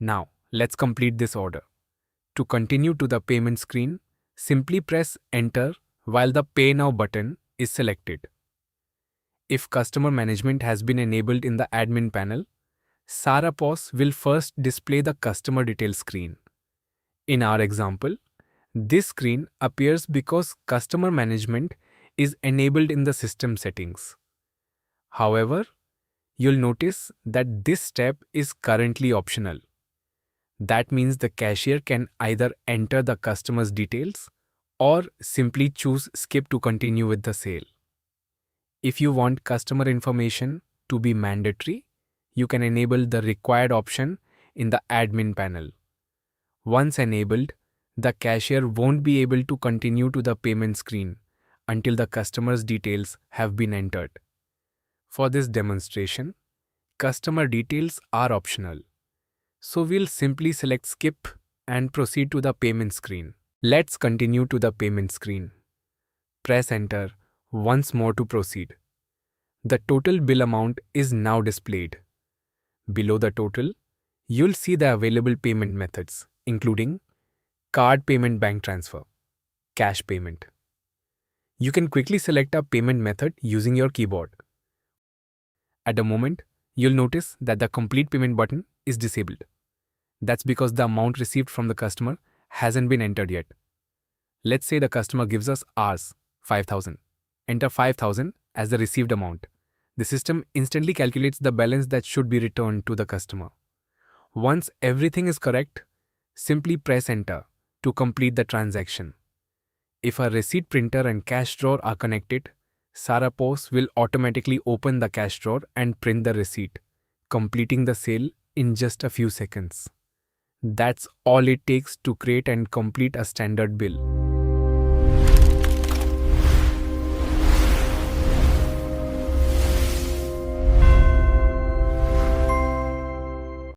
Now, let's complete this order. To continue to the payment screen, simply press Enter while the Pay Now button is selected. If customer management has been enabled in the admin panel, SARA POS will first display the customer details screen. In our example, this screen appears because customer management is enabled in the system settings. However, you'll notice that this step is currently optional. That means the cashier can either enter the customer's details or simply choose Skip to continue with the sale. If you want customer information to be mandatory, you can enable the required option in the admin panel. Once enabled, the cashier won't be able to continue to the payment screen until the customer's details have been entered. For this demonstration, customer details are optional. So we'll simply select Skip and proceed to the payment screen. Let's continue to the payment screen. Press Enter once more to proceed. The total bill amount is now displayed. Below the total, you'll see the available payment methods, including card payment, bank transfer, cash payment. You can quickly select a payment method using your keyboard. At the moment, you'll notice that the complete payment button is disabled. That's because the amount received from the customer hasn't been entered yet. Let's say the customer gives us Rs 5,000. Enter 5,000 as the received amount. The system instantly calculates the balance that should be returned to the customer. Once everything is correct, simply press Enter to complete the transaction. If a receipt printer and cash drawer are connected, SARA POS will automatically open the cash drawer and print the receipt, completing the sale in just a few seconds. That's all it takes to create and complete a standard bill.